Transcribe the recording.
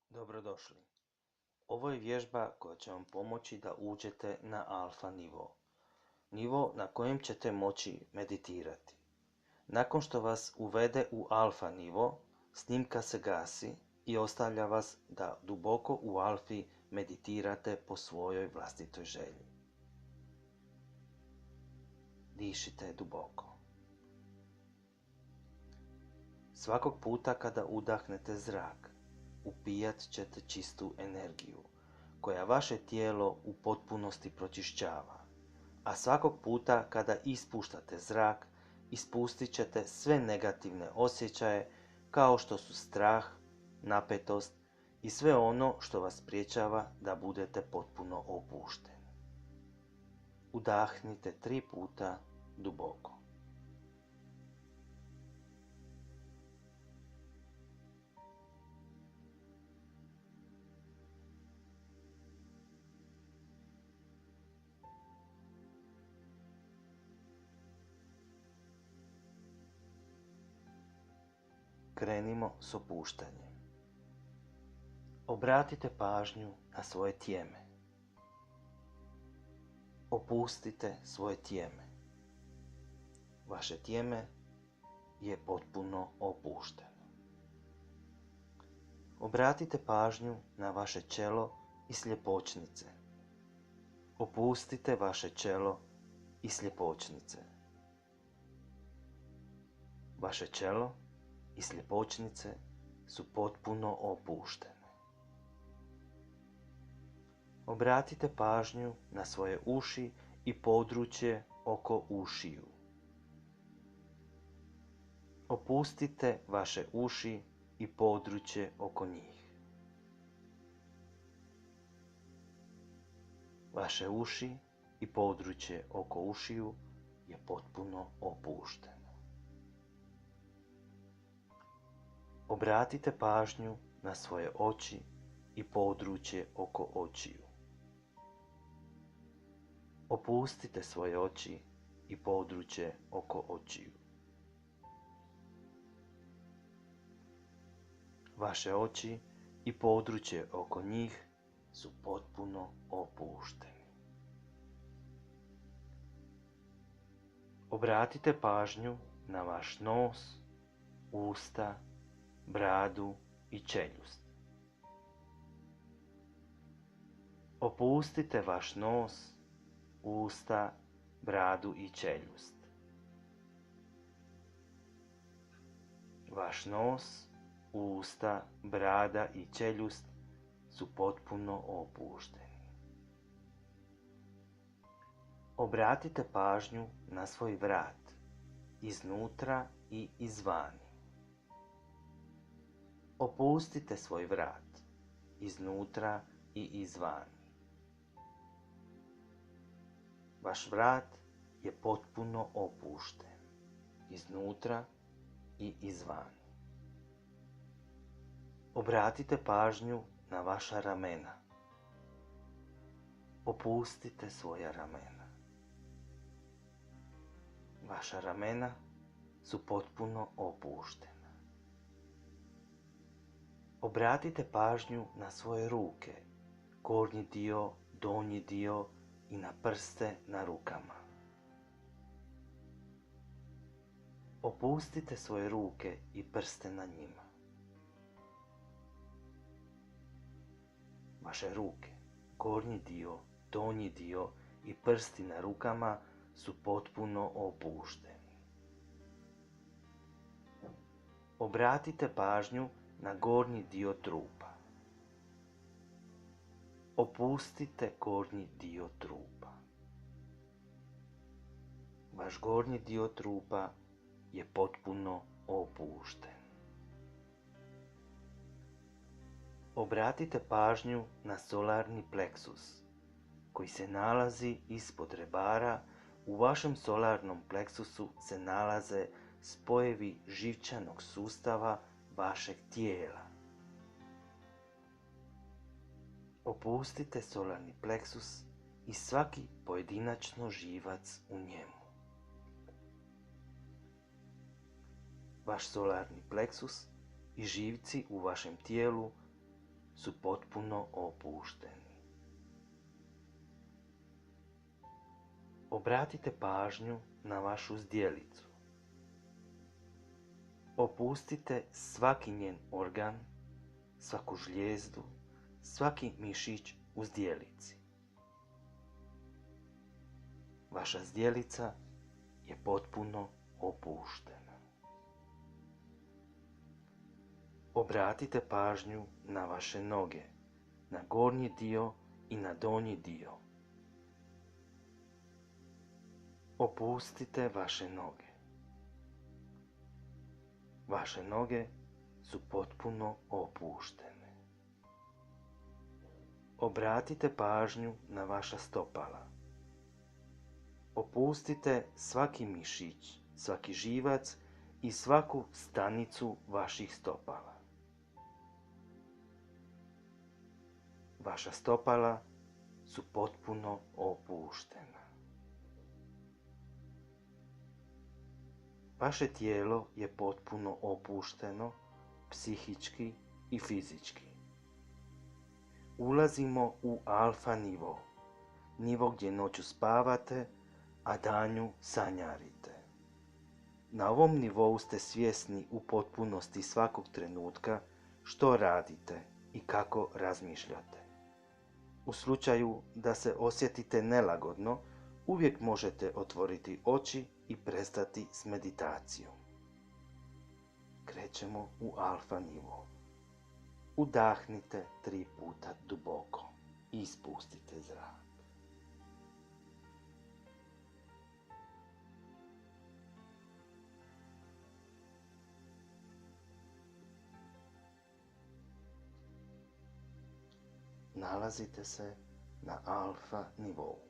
Dobrodošli. Ovo je vježba koja će vam pomoći da uđete na alfa nivo. Nivo na kojem ćete moći meditirati. Nakon što vas uvede u alfa nivo, snimka se gasi i ostavlja vas da duboko u alfi meditirate po svojoj vlastitoj želji. Dišite duboko. Svakog puta kada udahnete zrak, upijat ćete čistu energiju, koja vaše tijelo u potpunosti pročišćava, a svakog puta kada ispuštate zrak, ispustit ćete sve negativne osjećaje kao što su strah, napetost i sve ono što vas sprječava da budete potpuno opušteni. Udahnite 3 puta duboko. Krenimo s opuštanjem. Obratite pažnju na svoje tijeme. Opustite svoje tijeme. Vaše tijeme je potpuno opušteno. Obratite pažnju na vaše čelo i sljepočnice. Opustite vaše čelo i sljepočnice. Vaše čelo i sljepočnice su potpuno opuštene. Obratite pažnju na svoje uši i područje oko ušiju. Opustite vaše uši i područje oko njih. Vaše uši i područje oko ušiju je potpuno opušteno. Obratite pažnju na svoje oči i područje oko očiju. Opustite svoje oči i područje oko očiju. Vaše oči i područje oko njih su potpuno opušteni. Obratite pažnju na vaš nos, usta, bradu i čeljust. Opustite vaš nos, usta, bradu i čeljust. Vaš nos, usta, brada i čeljust su potpuno opušteni. Obratite pažnju na svoj vrat, iznutra i izvani. Opustite svoj vrat, iznutra i izvani. Vaš vrat je potpuno opušten, iznutra i izvani. Obratite pažnju na vaša ramena. Opustite svoja ramena. Vaša ramena su potpuno opuštena. Obratite pažnju na svoje ruke, gornji dio, donji dio i na prste na rukama. Opustite svoje ruke i prste na njima. Vaše ruke, gornji dio, donji dio i prsti na rukama su potpuno opušteni. Obratite pažnju na gornji dio trupa. Opustite gornji dio trupa. Vaš gornji dio trupa je potpuno opušten. Obratite pažnju na solarni pleksus, koji se nalazi ispod rebara. U vašem solarnom pleksusu se nalaze spojevi živčanog sustava vašeg tijela. Opustite solarni pleksus i svaki pojedinačno živac u njemu. Vaš solarni pleksus i živci u vašem tijelu su potpuno opušteni. Obratite pažnju na vašu zdjelicu. Opustite svaki njen organ, svaku žlijezdu, svaki mišić u zdjelici. Vaša zdjelica je potpuno opuštena. Obratite pažnju na vaše noge, na gornji dio i na donji dio. Opustite vaše noge. Vaše noge su potpuno opuštene. Obratite pažnju na vaša stopala. Opustite svaki mišić, svaki živac i svaku stanicu vaših stopala. Vaša stopala su potpuno opuštena. Vaše tijelo je potpuno opušteno, psihički i fizički. Ulazimo u alfa nivo, nivo gdje noću spavate, a danju sanjarite. Na ovom nivou ste svjesni u potpunosti svakog trenutka što radite i kako razmišljate. U slučaju da se osjetite nelagodno, uvijek možete otvoriti oči i prestati s meditacijom. Krećemo u alfa nivo. Udahnite 3 puta duboko i ispustite zrak. Nalazite se na alfa nivou.